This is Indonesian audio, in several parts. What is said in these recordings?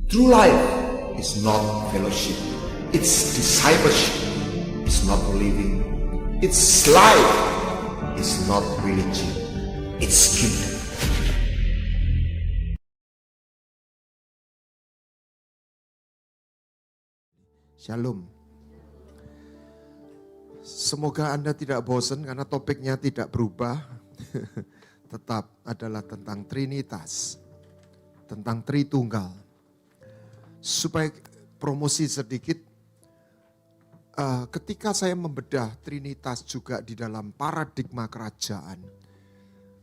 True life is not fellowship, it's discipleship. It's not living, it's life. It's not religion, it's kingdom. Shalom. Semoga Anda tidak bosan karena topiknya tidak berubah. Tetap adalah tentang Trinitas, tentang Tritunggal. Supaya promosi sedikit, ketika saya membedah Trinitas juga di dalam paradigma kerajaan,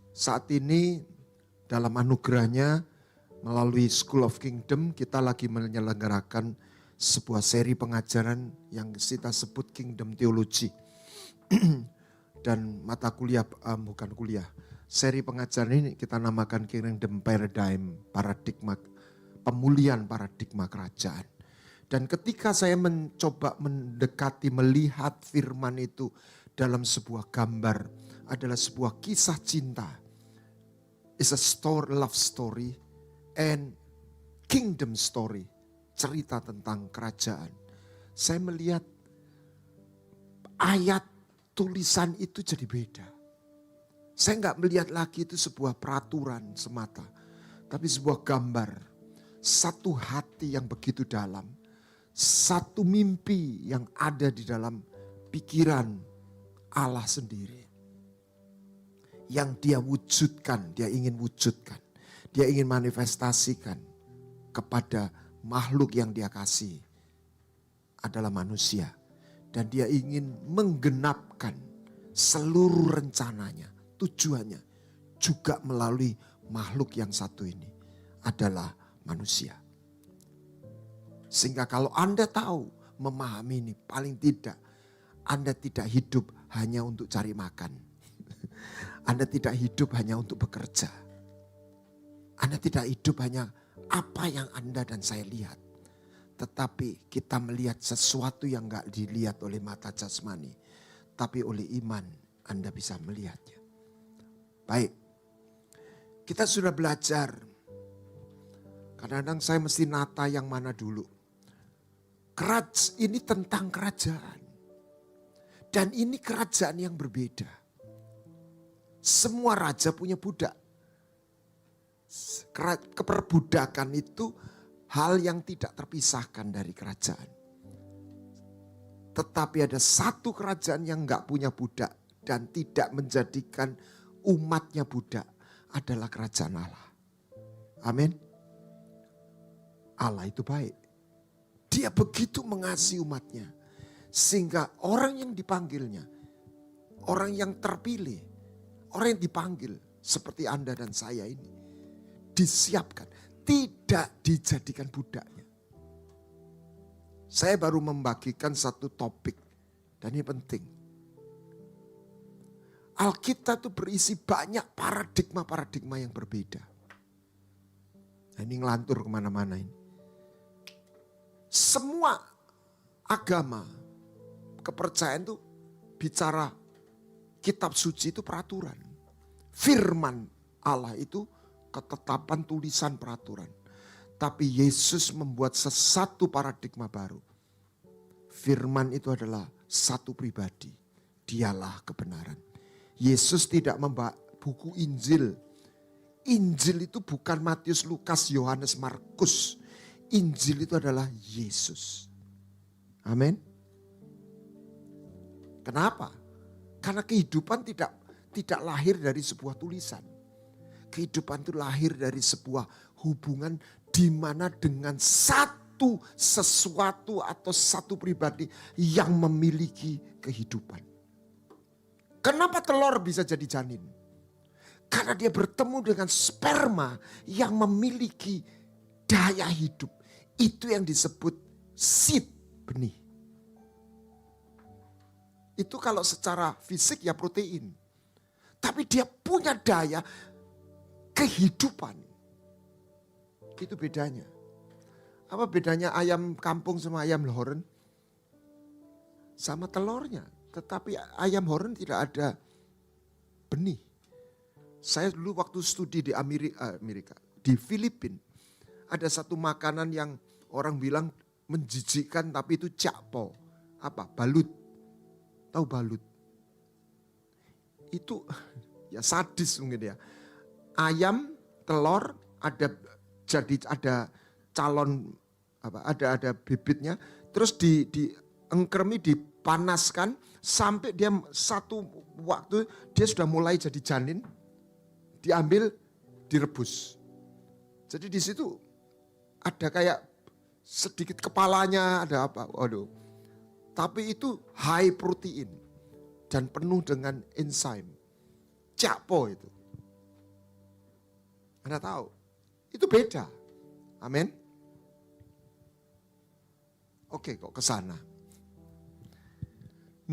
saat ini dalam anugerahnya melalui School of Kingdom kita lagi menyelenggarakan sebuah seri pengajaran yang kita sebut Kingdom Theology. Dan mata kuliah, bukan kuliah, seri pengajaran ini kita namakan Kingdom Paradigm, paradigma pemulihan paradigma kerajaan. Dan ketika saya mencoba mendekati, melihat firman itu dalam sebuah gambar, adalah sebuah kisah cinta. It's a story, love story and kingdom story. Cerita tentang kerajaan. Saya melihat ayat tulisan itu jadi beda. Saya nggak melihat lagi itu sebuah peraturan semata. Tapi sebuah gambar. Satu hati yang begitu dalam. Satu mimpi yang ada di dalam pikiran Allah sendiri. Yang dia wujudkan, dia ingin wujudkan. Dia ingin manifestasikan kepada makhluk yang dia kasih adalah manusia. Dan dia ingin menggenapkan seluruh rencananya, tujuannya juga melalui makhluk yang satu ini adalah manusia. Sehingga kalau Anda tahu, memahami ini, paling tidak Anda tidak hidup hanya untuk cari makan. Anda tidak hidup hanya untuk bekerja. Anda tidak hidup hanya apa yang Anda dan saya lihat. Tetapi kita melihat sesuatu yang gak dilihat oleh mata jasmani. Tapi oleh iman Anda bisa melihatnya. Baik, kita sudah belajar. Kadang-kadang saya mesti nata yang mana dulu. Ini tentang kerajaan. Dan ini kerajaan yang berbeda. Semua raja punya budak. Keperbudakan itu hal yang tidak terpisahkan dari kerajaan. Tetapi ada satu kerajaan yang gak punya budak dan tidak menjadikan umatnya budak adalah kerajaan Allah. Amin. Allah itu baik. Dia begitu mengasihi umatnya. Sehingga orang yang dipanggilnya, orang yang terpilih, orang yang dipanggil seperti Anda dan saya ini, disiapkan, tidak dijadikan budaknya. Saya baru membagikan satu topik dan ini penting. Alkitab itu berisi banyak paradigma-paradigma yang berbeda. Nah, ini ngelantur kemana-mana ini. Semua agama, kepercayaan itu bicara kitab suci itu peraturan. Firman Allah itu ketetapan tulisan peraturan. Tapi Yesus membuat sesatu paradigma baru. Firman itu adalah satu pribadi. Dialah kebenaran. Yesus tidak membawa buku Injil. Injil itu bukan Matius, Lukas, Yohanes, Markus. Injil itu adalah Yesus. Amin. Kenapa? Karena kehidupan tidak lahir dari sebuah tulisan. Kehidupan itu lahir dari sebuah hubungan di mana dengan satu sesuatu atau satu pribadi yang memiliki kehidupan. Kenapa telur bisa jadi janin? Karena dia bertemu dengan sperma yang memiliki daya hidup. Itu yang disebut seed, benih. Itu kalau secara fisik ya protein. Tapi dia punya daya kehidupan. Itu bedanya. Apa bedanya ayam kampung sama ayam horen? Sama telurnya. Tetapi ayam horen tidak ada benih. Saya dulu waktu studi di Amerika, di Filipina, ada satu makanan yang orang bilang menjijikkan tapi itu jakpo. Apa? Balut. Tahu balut? Itu ya sadis mungkin ya. Ayam, telur, ada calon ada bibitnya, terus diengkremi, dipanaskan sampai dia satu waktu dia sudah mulai jadi janin, diambil, direbus. Jadi di situ ada kayak sedikit kepalanya, ada apa, waduh. Tapi itu high protein dan penuh dengan enzim. Jakpo itu. Anda tahu, itu beda. Amin. Oke, kok ke sana.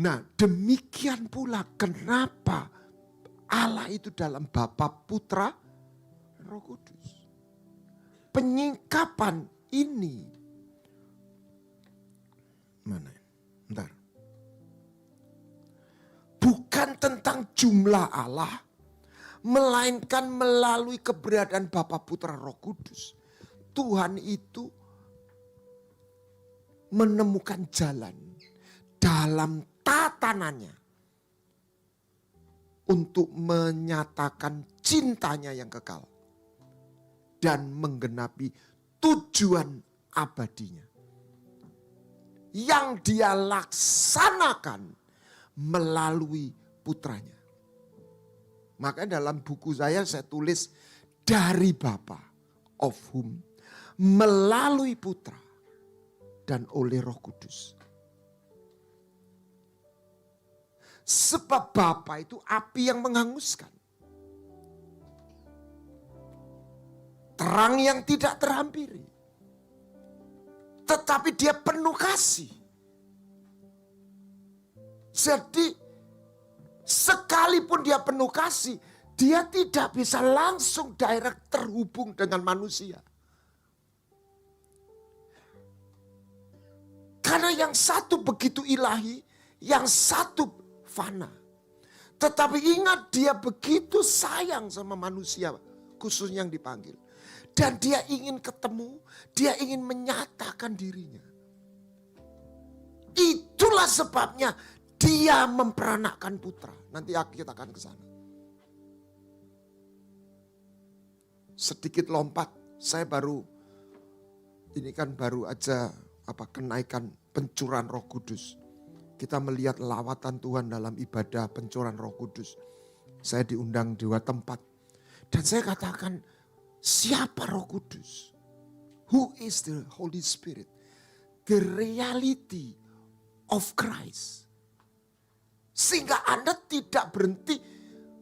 Nah, demikian pula kenapa Allah itu dalam Bapa, Putra, Roh Kudus. Penyingkapan ini. Mana? Bentar. Bukan tentang jumlah Allah, melainkan melalui keberadaan Bapa, Putra, Roh Kudus. Tuhan itu menemukan jalan dalam tatanannya untuk menyatakan cintanya yang kekal dan menggenapi tujuan abadinya yang dia laksanakan melalui putranya. Makanya dalam buku saya tulis dari Bapa, of whom, melalui Putra dan oleh Roh Kudus. Sebab Bapa itu api yang menghanguskan. Terang yang tidak terhampiri. Tetapi dia penuh kasih. Jadi sekalipun dia penuh kasih, dia tidak bisa langsung direct terhubung dengan manusia. Karena yang satu begitu ilahi, yang satu fana. Tetapi ingat, dia begitu sayang sama manusia, khususnya yang dipanggil. Dan dia ingin ketemu, dia ingin menyatakan dirinya. Itulah sebabnya dia memperanakkan putra. Nanti kita akan ke sana. Sedikit lompat, saya baru aja kenaikan pencurahan Roh Kudus. Kita melihat lawatan Tuhan dalam ibadah pencurahan Roh Kudus. Saya diundang di 2 tempat. Dan saya katakan, siapa Roh Kudus? Who is the Holy Spirit? The reality of Christ. Sehingga Anda tidak berhenti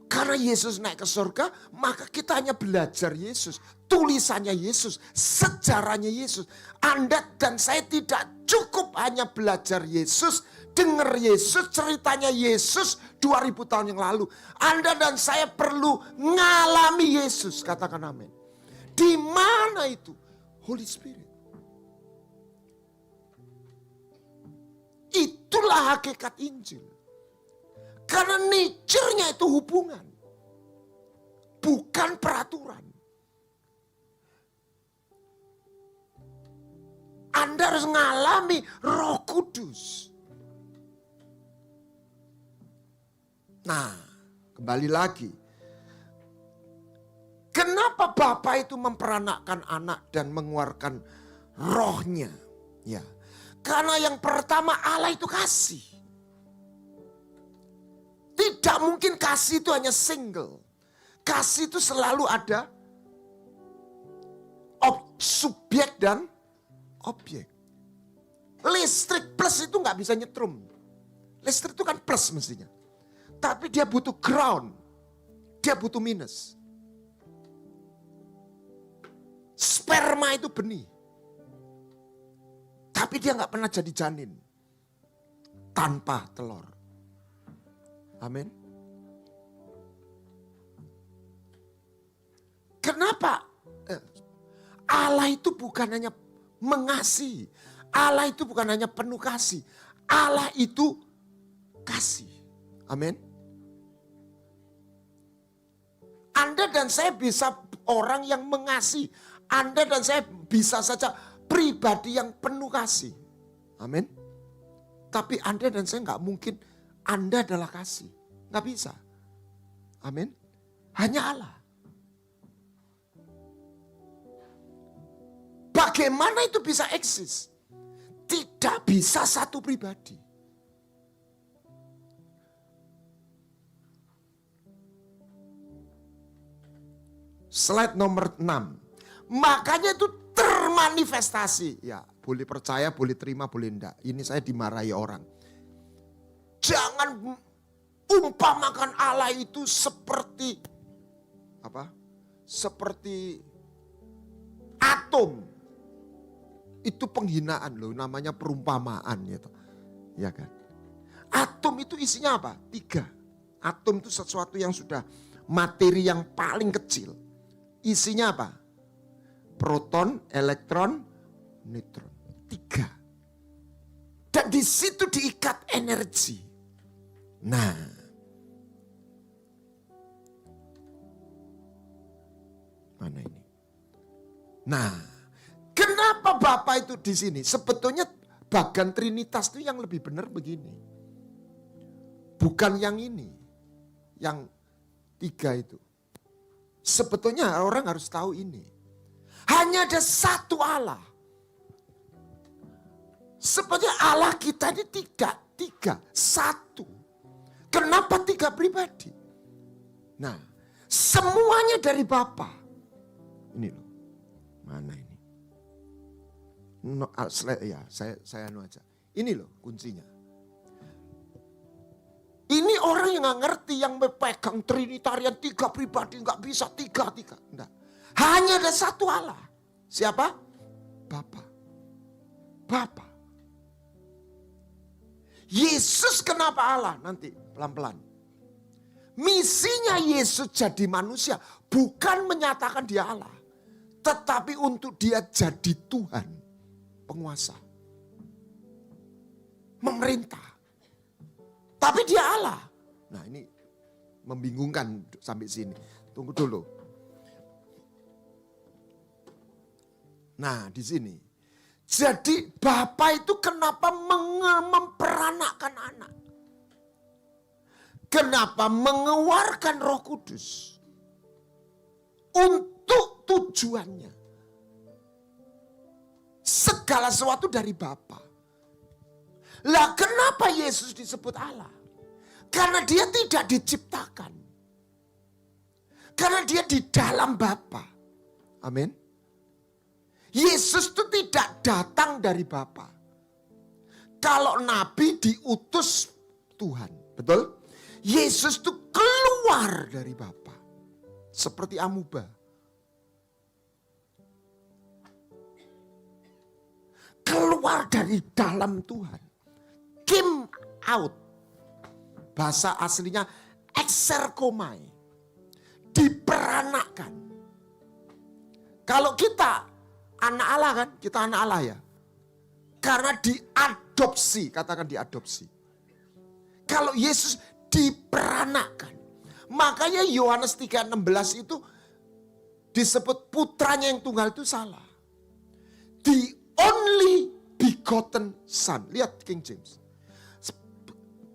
karena Yesus naik ke surga, maka kita hanya belajar Yesus. Tulisannya Yesus, sejarahnya Yesus. Anda dan saya tidak cukup hanya belajar Yesus, dengar Yesus, ceritanya Yesus 2000 tahun yang lalu. Anda dan saya perlu ngalami Yesus, katakan amin. Di mana itu? Holy Spirit. Itulah hakikat Injil. Karena nature-nya itu hubungan. Bukan peraturan. Anda harus mengalami Roh Kudus. Nah, kembali lagi. Kenapa Bapa itu memperanakkan anak dan mengeluarkan rohnya? Ya, karena yang pertama Allah itu kasih. Tidak mungkin kasih itu hanya single. Kasih itu selalu ada subjek dan objek. Listrik plus itu nggak bisa nyetrum. Listrik itu kan plus mestinya. Tapi dia butuh ground. Dia butuh minus. Sperma itu benih. Tapi dia nggak pernah jadi janin. Tanpa telur. Amin. Kenapa? Allah itu bukan hanya mengasihi. Allah itu bukan hanya penuh kasih. Allah itu kasih. Amin. Anda dan saya bisa orang yang mengasihi. Anda dan saya bisa saja pribadi yang penuh kasih. Amin. Tapi Anda dan saya nggak mungkin Anda adalah kasih. Nggak bisa. Amin. Hanya Allah. Bagaimana itu bisa eksis? Tidak bisa satu pribadi. Slide nomor 6. Makanya itu termanifestasi. Ya, boleh percaya, boleh terima, boleh enggak. Ini saya dimarahi orang. Jangan umpamakan Allah itu seperti apa? Seperti atom. Itu penghinaan loh, namanya perumpamaan gitu. Ya kan? Atom itu isinya apa? 3. Atom itu sesuatu yang sudah materi yang paling kecil. Isinya apa? Proton, elektron, neutron. 3. Dan di situ diikat energi. Nah, mana ini? Nah, kenapa Bapak itu di sini? Sebetulnya bagian Trinitas itu yang lebih benar begini. Bukan yang ini. Yang 3 itu. Sebetulnya orang harus tahu ini. Hanya ada satu Allah. Sebetulnya Allah kita ini tidak 3, 1. Kenapa 3 pribadi? Nah, semuanya dari Bapa. Ini loh. Mana ini? No, ya, saya aja. Ini loh kuncinya. Ini orang yang gak ngerti, yang memegang Trinitarian 3 pribadi, gak bisa 3. Enggak. Hanya ada satu Allah. Siapa? Bapa. Bapa. Yesus kenapa Allah? Nanti pelan-pelan. Misinya Yesus jadi manusia bukan menyatakan dia Allah. Tetapi untuk dia jadi Tuhan. Penguasa. Memerintah. Tapi dia Allah. Nah ini membingungkan sampai sini. Tunggu dulu. Nah di sini. Jadi Bapa itu kenapa memperanakkan anak? Kenapa mengeluarkan Roh Kudus? Untuk tujuannya. Segala sesuatu dari Bapa. Lah kenapa Yesus disebut Allah? Karena dia tidak diciptakan. Karena dia di dalam Bapa. Amin. Yesus itu tidak datang dari Bapa. Kalau nabi diutus Tuhan, betul? Yesus itu keluar dari Bapa. Seperti amuba. Keluar dari dalam Tuhan. Came out. Bahasa aslinya exerkomai. Diperanakkan. Kalau kita anak Allah kan, kita anak Allah ya. Karena diadopsi, katakan diadopsi. Kalau Yesus diperanakkan. Makanya Yohanes 3:16 itu disebut putranya yang tunggal itu salah. The only begotten son. Lihat King James.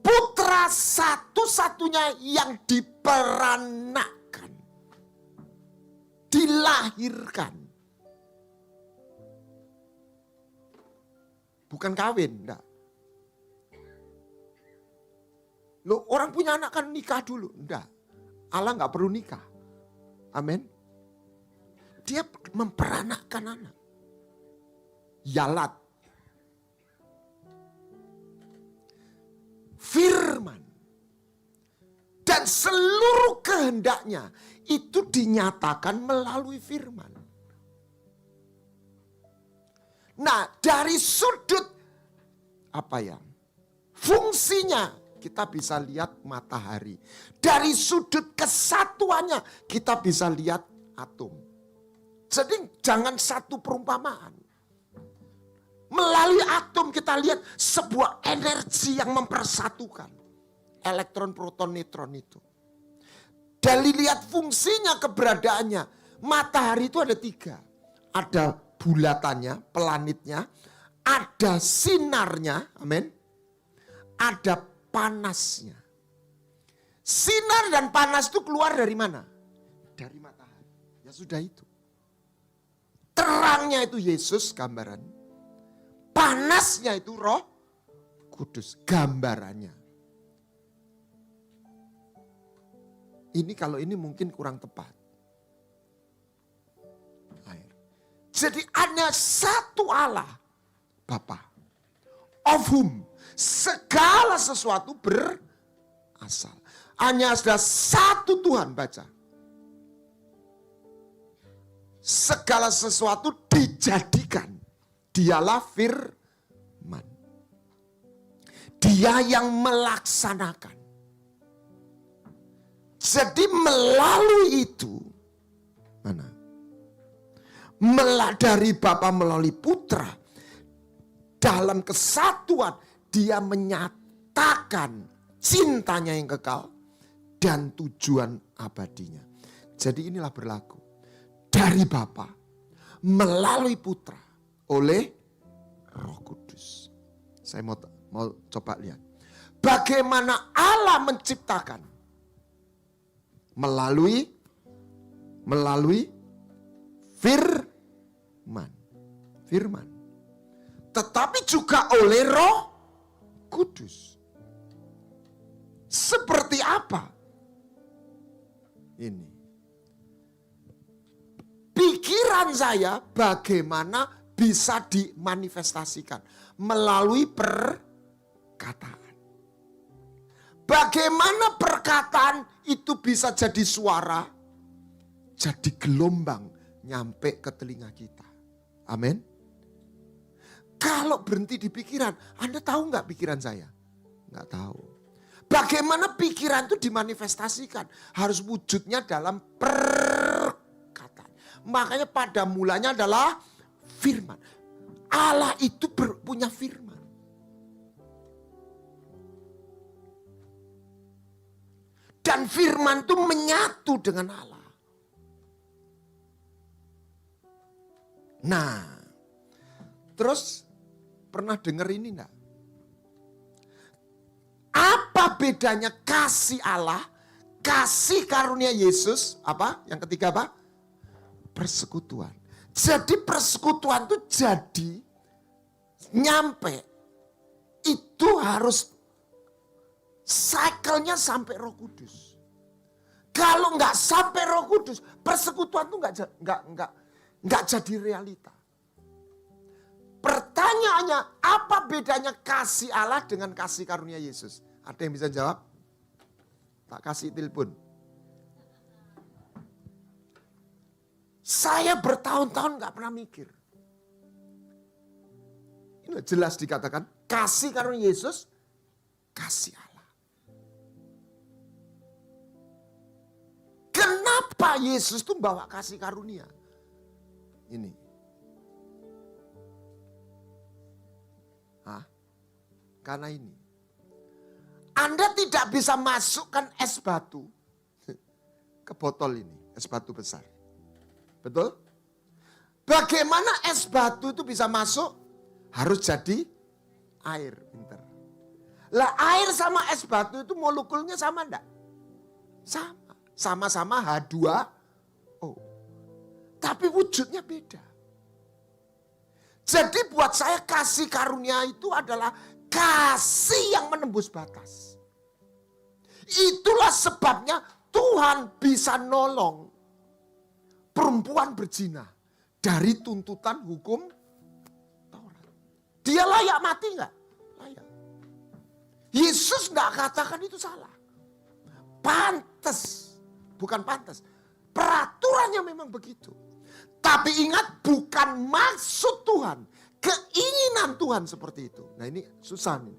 Putra satu-satunya yang diperanakkan. Dilahirkan. Bukan kawin, enggak. Loh, orang punya anak kan nikah dulu. Enggak. Allah enggak perlu nikah. Amin. Dia memperanakkan anak. Yalat. Firman. Dan seluruh kehendaknya itu dinyatakan melalui firman. Nah, dari sudut apa ya? Fungsinya kita bisa lihat matahari. Dari sudut kesatuannya kita bisa lihat atom. Jadi jangan satu perumpamaan. Melalui atom kita lihat sebuah energi yang mempersatukan. Elektron, proton, neutron itu. Dari lihat fungsinya, keberadaannya. Matahari itu ada 3. Ada bulatannya, pelanitnya, ada sinarnya, amin. Ada panasnya. Sinar dan panas itu keluar dari mana? Dari matahari. Ya sudah itu. Terangnya itu Yesus gambaran. Panasnya itu Roh Kudus gambarannya. Ini kalau ini mungkin kurang tepat. Air. Jadi hanya satu Allah, Bapa. Of whom segala sesuatu berasal. Hanya ada satu Tuhan, baca. Segala sesuatu dijadikan. Dialah firman. Dia yang melaksanakan. Jadi melalui itu, mana? Dari Bapa melalui Putra, dalam kesatuan dia menyatakan cintanya yang kekal dan tujuan abadinya. Jadi inilah berlaku dari Bapa melalui Putra oleh Roh Kudus. Saya mau coba lihat bagaimana Allah menciptakan melalui firman. Tetapi juga oleh Roh Kudus. Seperti apa? Ini. Pikiran saya bagaimana bisa dimanifestasikan melalui perkataan. Bagaimana perkataan itu bisa jadi suara, jadi gelombang nyampe ke telinga kita. Amin. Kalau berhenti di pikiran, Anda tahu nggak pikiran saya? Nggak tahu. Bagaimana pikiran itu dimanifestasikan? Harus wujudnya dalam perkataan. Makanya pada mulanya adalah firman. Allah itu punya firman. Dan firman itu menyatu dengan Allah. Nah, terus pernah dengar ini enggak? Apa bedanya kasih Allah, kasih karunia Yesus, apa? Yang ketiga apa? Persekutuan. Jadi persekutuan itu jadi nyampe itu harus cycle-nya sampai Roh Kudus. Kalau nggak sampai Roh Kudus, persekutuan itu nggak jadi realita. Pertanyaannya, apa bedanya kasih Allah dengan kasih karunia Yesus? Ada yang bisa jawab? Tak kasih telepon. Saya bertahun-tahun nggak pernah mikir. Ini jelas dikatakan kasih karunia Yesus, kasih Allah. Kenapa Yesus tuh bawa kasih karunia? Ini. Karena ini. Anda tidak bisa masukkan es batu ke botol ini, es batu besar. Betul? Bagaimana es batu itu bisa masuk? Harus jadi air. Pinter. Lah air sama es batu itu molekulnya sama enggak? Sama. Sama-sama H2O. Tapi wujudnya beda. Jadi buat saya kasih karunia itu adalah kasih yang menembus batas. Itulah sebabnya Tuhan bisa nolong perempuan berzina dari tuntutan hukum Taurat. Dia layak mati enggak? Layak. Yesus enggak katakan itu salah. Pantas. Bukan pantas. Peraturannya memang begitu. Tapi ingat, bukan maksud Tuhan. Keinginan Tuhan seperti itu. Nah ini susah nih.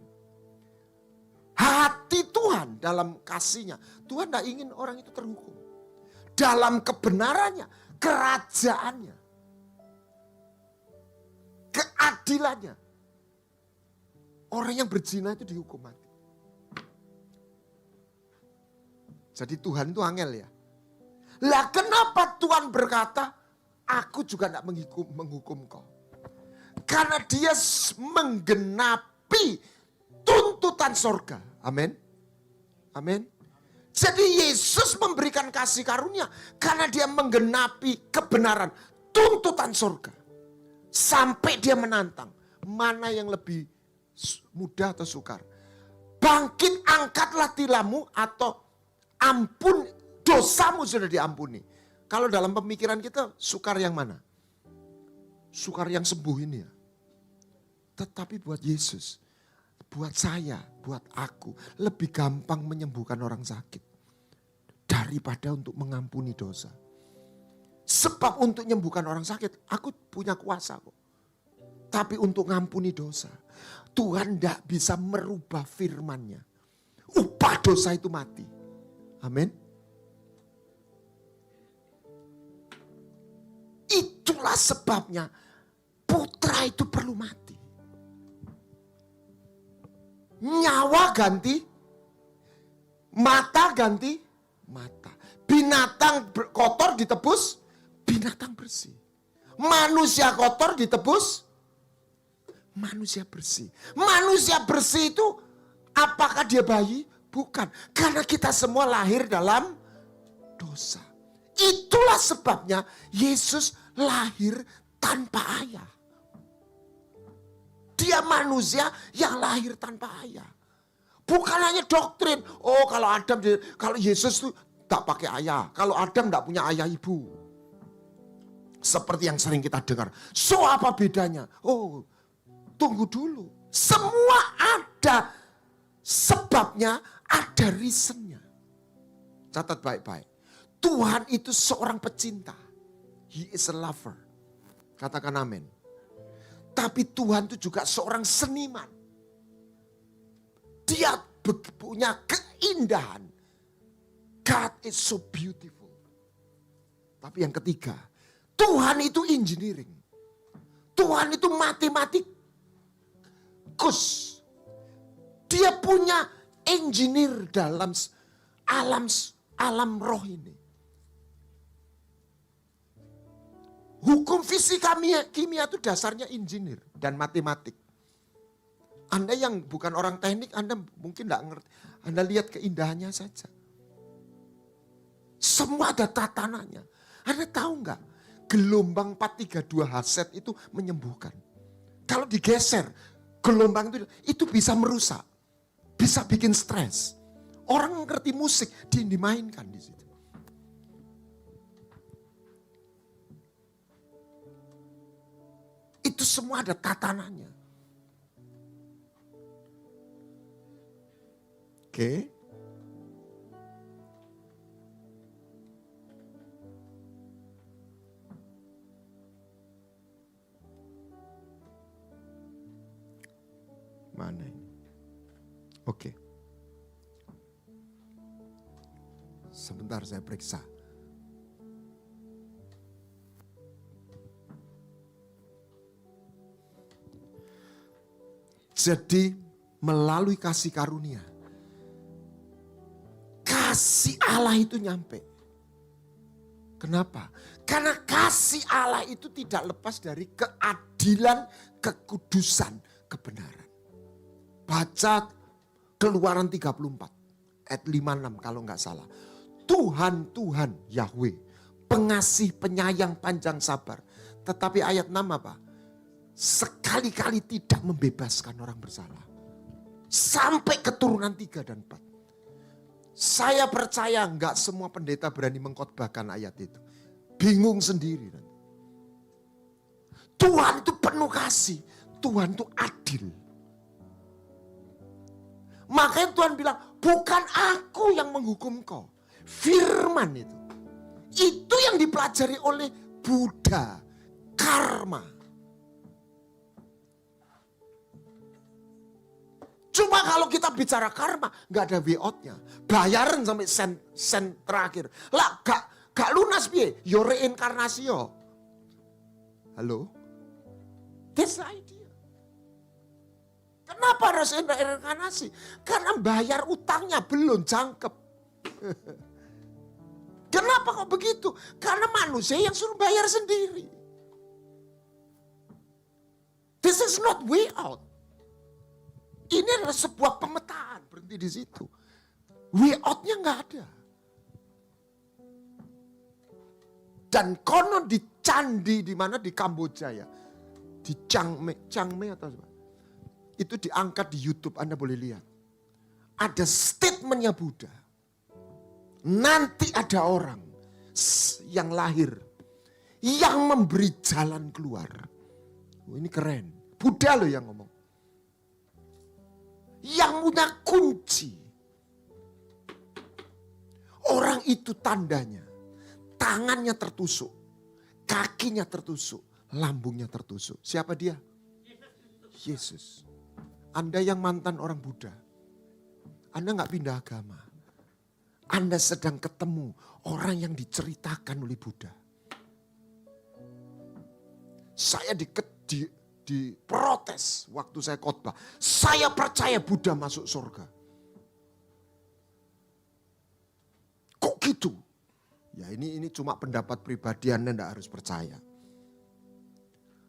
Hati Tuhan dalam kasihnya. Tuhan tidak ingin orang itu terhukum. Dalam kebenarannya, kerajaannya, keadilannya. Orang yang berzina itu dihukum mati. Jadi Tuhan itu angel ya. Lah kenapa Tuhan berkata, aku juga tidak menghukum kau. Karena dia menggenapi tuntutan sorga. Amin. Amin. Jadi Yesus memberikan kasih karunia karena dia menggenapi kebenaran tuntutan sorga. Sampai dia menantang, mana yang lebih mudah atau sukar. Bangkit, angkatlah tilammu, atau ampun, dosamu sudah diampuni. Kalau dalam pemikiran kita, sukar yang mana? Sukar yang sembuh ini ya. Tetapi buat Yesus, buat saya, buat aku, lebih gampang menyembuhkan orang sakit daripada untuk mengampuni dosa. Sebab untuk menyembuhkan orang sakit, aku punya kuasa kok. Tapi untuk mengampuni dosa, Tuhan tidak bisa merubah firman-Nya. Upah dosa itu mati. Amin. Itulah sebabnya putra itu perlu mati. Nyawa ganti mata, ganti mata. Binatang kotor ditebus binatang bersih. Manusia kotor ditebus manusia bersih. Manusia bersih itu apakah dia bayi? Bukan. Karena kita semua lahir dalam dosa. Itulah sebabnya Yesus lahir tanpa ayah. Dia manusia yang lahir tanpa ayah. Bukan hanya doktrin. Oh, kalau Yesus itu tak pakai ayah. Kalau Adam tak punya ayah ibu. Seperti yang sering kita dengar. So apa bedanya? Oh, tunggu dulu. Semua ada sebabnya, ada reasonnya. Catat baik-baik. Tuhan itu seorang pecinta. He is a lover. Katakan amin. Tapi Tuhan itu juga seorang seniman. Dia punya keindahan. God is so beautiful. Tapi yang ketiga, Tuhan itu engineering. Tuhan itu matematikus. Dia punya engineer dalam alam roh ini. Hukum fisika kimia itu dasarnya engineer dan matematik. Anda yang bukan orang teknik, Anda mungkin tidak ngerti. Anda lihat keindahannya saja. Semua ada tatanannya. Anda tahu nggak? Gelombang 432 Hz itu menyembuhkan. Kalau digeser, gelombang itu bisa merusak. Bisa bikin stres. Orang ngerti musik, dimainkan di situ. Itu semua ada tatanannya. Oke. Mana ini? Oke. Sebentar saya periksa. Jadi melalui kasih karunia, kasih Allah itu nyampe. Kenapa? Karena kasih Allah itu tidak lepas dari keadilan, kekudusan, kebenaran. Baca Keluaran 34 ayat 56 kalau nggak salah. Tuhan Yahweh, pengasih, penyayang, panjang sabar. Tetapi ayat 6 apa? Sekali-kali tidak membebaskan orang bersalah. Sampai keturunan 3 dan 4. Saya percaya enggak semua pendeta berani mengkhotbahkan ayat itu. Bingung sendiri. Tuhan itu penuh kasih. Tuhan itu adil. Makanya Tuhan bilang, bukan aku yang menghukum kau. Firman itu. Itu yang dipelajari oleh Buddha. Karma. Cuma kalau kita bicara karma, gak ada way out-nya. Bayaran sampai sen terakhir. Lah gak lunas piye? Yo reinkarnasi yo. Halo? That's the idea. Kenapa harus reinkarnasi? Karena bayar utangnya belum jangkep. Kenapa kok begitu? Karena manusia yang suruh bayar sendiri. This is not way out. Ini adalah sebuah pemetaan, berhenti di situ. Way out-nya nggak ada. Dan konon di candi di mana di Kamboja ya, di Chiang Mai atau apa, itu diangkat di YouTube, Anda boleh lihat. Ada statementnya Buddha. Nanti ada orang yang lahir, yang memberi jalan keluar. Ini keren. Buddha loh yang ngomong. Yang punya kunci. Orang itu tandanya. Tangannya tertusuk. Kakinya tertusuk. Lambungnya tertusuk. Siapa dia? Yesus. Anda yang mantan orang Buddha. Anda gak pindah agama. Anda sedang ketemu orang yang diceritakan oleh Buddha. Saya diprotes waktu saya khotbah. Saya percaya Buddha masuk surga. Kok gitu? Ya ini cuma pendapat pribadi, Anda tidak harus percaya.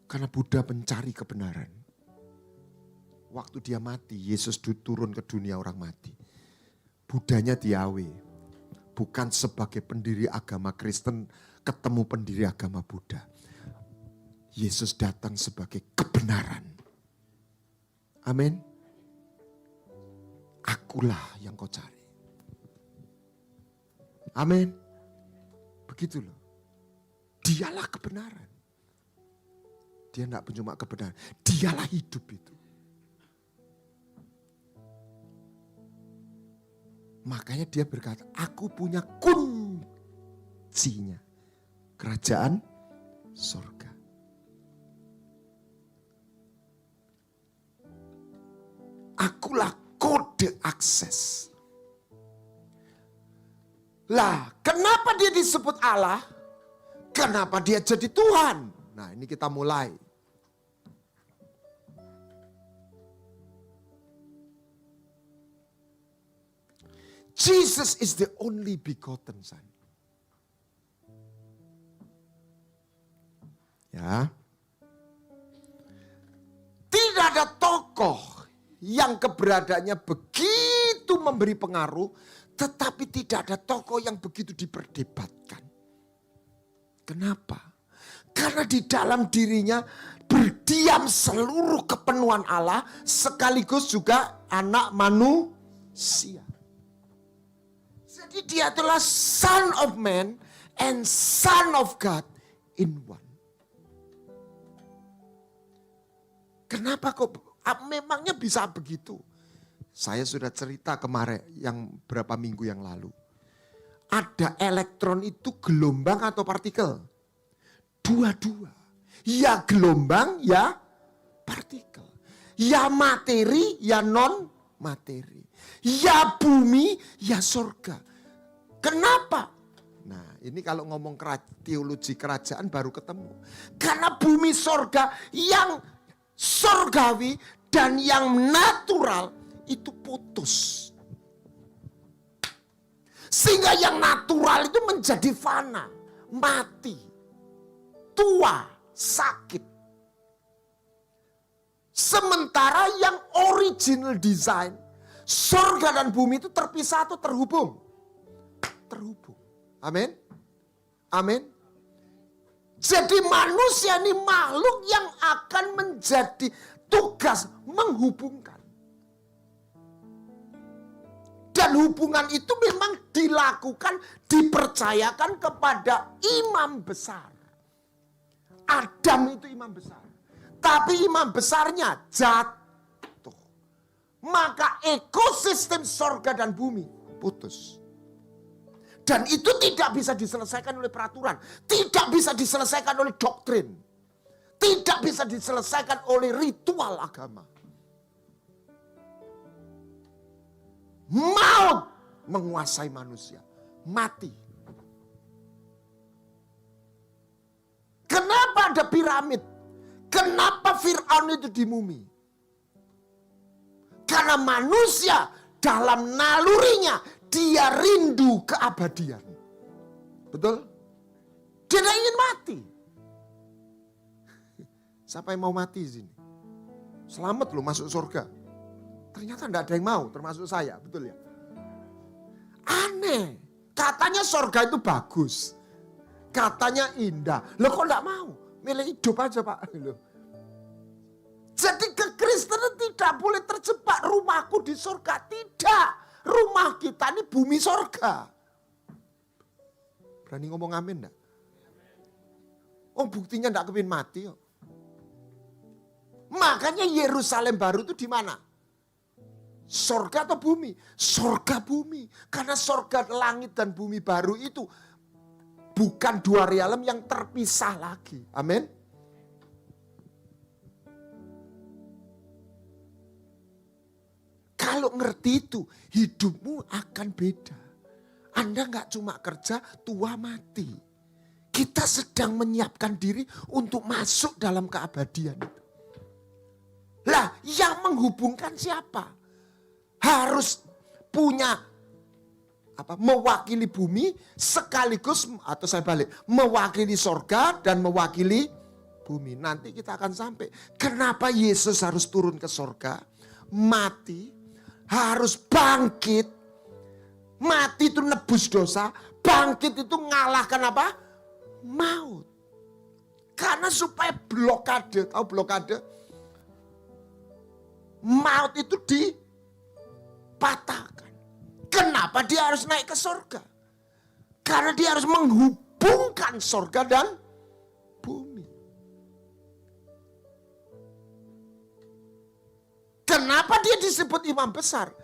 Karena Buddha mencari kebenaran. Waktu dia mati, Yesus turun ke dunia orang mati. Buddhanya diawe. Bukan sebagai pendiri agama Kristen ketemu pendiri agama Buddha. Yesus datang sebagai kebenaran. Amin. Akulah yang kau cari. Amin. Begitu loh. Dialah kebenaran. Dia tidak cuma kebenaran. Dialah hidup itu. Makanya dia berkata, aku punya kuncinya. Kerajaan surga. Akulah kode akses. Lah, kenapa dia disebut Allah? Kenapa dia jadi Tuhan? Nah, ini kita mulai. Jesus is the only begotten Son. Ya. Tidak ada tokoh yang keberadaannya begitu memberi pengaruh, tetapi tidak ada tokoh yang begitu diperdebatkan. Kenapa? Karena di dalam dirinya berdiam seluruh kepenuhan Allah, sekaligus juga anak manusia. Jadi dia adalah Son of Man and Son of God in one. Kenapa kok memangnya bisa begitu? Saya sudah cerita kemarin yang berapa minggu yang lalu. Ada elektron itu gelombang atau partikel? Dua-dua. Ya gelombang, ya partikel. Ya materi, ya non materi. Ya bumi, ya surga. Kenapa? Nah, ini kalau ngomong teologi kerajaan baru ketemu. Karena bumi surga yang surgawi dan yang natural itu putus. Sehingga yang natural itu menjadi fana, mati, tua, sakit. Sementara yang original design, surga dan bumi itu terpisah atau terhubung? Terhubung. Amin. Amin. Jadi manusia ini makhluk yang akan menjadi tugas menghubungkan. Dan hubungan itu memang dilakukan, dipercayakan kepada imam besar. Adam itu imam besar. Tapi imam besarnya jatuh. Maka ekosistem surga dan bumi putus. Dan itu tidak bisa diselesaikan oleh peraturan. Tidak bisa diselesaikan oleh doktrin. Tidak bisa diselesaikan oleh ritual agama. Maut menguasai manusia. Mati. Kenapa ada piramid? Kenapa Fir'aun itu dimumi? Karena manusia dalam nalurinya dia rindu keabadian. Betul? Dia tidak ingin mati. Siapa yang mau mati di sini? Selamat loh masuk surga. Ternyata tidak ada yang mau, termasuk saya. Betul ya? Aneh. Katanya surga itu bagus. Katanya indah. Loh kok tidak mau? Milih hidup aja Pak. Loh. Jadi kekristenan tidak boleh terjebak rumahku di surga. Tidak. Rumah kita ini bumi surga. Berani ngomong amin enggak? Oh buktinya enggak kepin mati kok. Makanya Yerusalem baru itu di mana? Surga atau bumi? Surga bumi. Karena surga langit dan bumi baru itu bukan dua realem yang terpisah lagi. Amin. Kalau ngerti itu, hidupmu akan beda. Anda nggak cuma kerja, tua mati. Kita sedang menyiapkan diri untuk masuk dalam keabadian itu. Lah, yang menghubungkan siapa? Harus punya mewakili bumi sekaligus, atau saya balik, mewakili sorga dan mewakili bumi. Nanti kita akan sampai. Kenapa Yesus harus turun ke sorga? Mati, harus bangkit. Mati itu nebus dosa, bangkit itu ngalahkan apa? Maut. Karena supaya blokade, tahu blokade? Maut itu dipatahkan. Kenapa dia harus naik ke surga? Karena dia harus menghubungkan surga dan bumi. Kenapa dia disebut imam besar?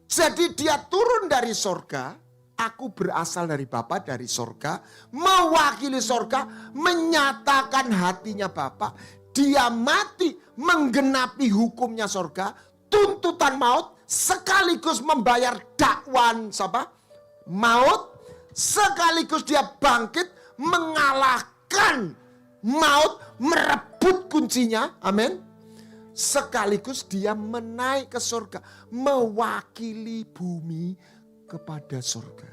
Jadi dia turun dari surga, aku berasal dari Bapa, dari surga, mewakili surga, menyatakan hatinya Bapa. Dia mati menggenapi hukumnya surga, tuntutan maut, sekaligus membayar dakwaan siapa? Maut, sekaligus dia bangkit mengalahkan maut, merebut kuncinya, amin. Sekaligus dia menaik ke surga, mewakili bumi kepada surga.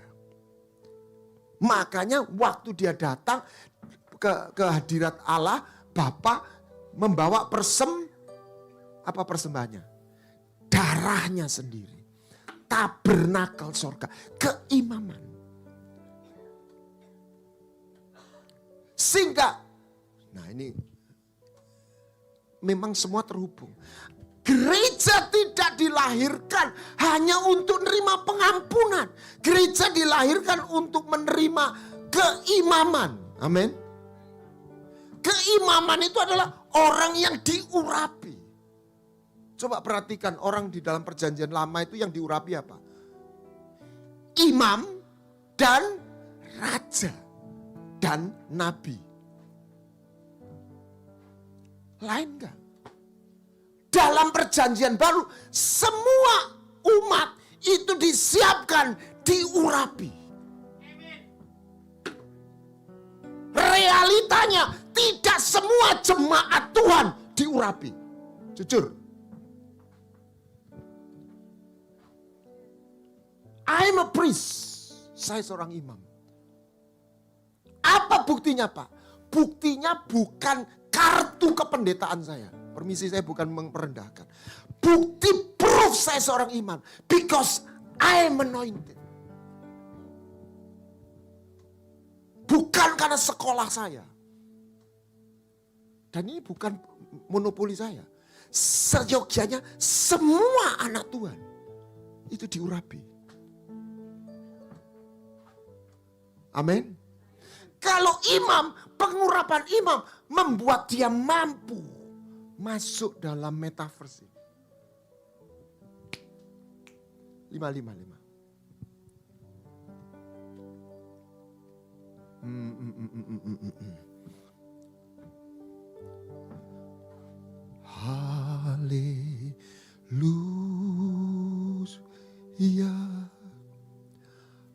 Makanya waktu dia datang ke hadirat Allah, Bapa membawa persembahannya? Darahnya sendiri. Tabernakel surga, keimaman. Sehingga, nah ini memang semua terhubung. Gereja tidak dilahirkan hanya untuk menerima pengampunan. Gereja dilahirkan untuk menerima keimaman. Amin. Keimaman itu adalah orang yang diurapi. Coba perhatikan orang di dalam perjanjian lama itu yang diurapi apa? Imam dan raja dan nabi. Lain enggak? Dalam perjanjian baru semua umat itu disiapkan, diurapi. Realitanya tidak semua jemaat Tuhan diurapi. Jujur. I'm a priest. Saya seorang imam. Apa buktinya Pak? Buktinya bukan kartu kependetaan saya. Permisi, saya bukan merendahkan. Bukti proof saya seorang imam. Because I am anointed. Bukan karena sekolah saya. Dan ini bukan monopoli saya. Seyogyanya semua anak Tuhan itu diurapi. Amin. Kalau imam, pengurapan imam membuat dia mampu masuk dalam metaverse. 555. Haleluya.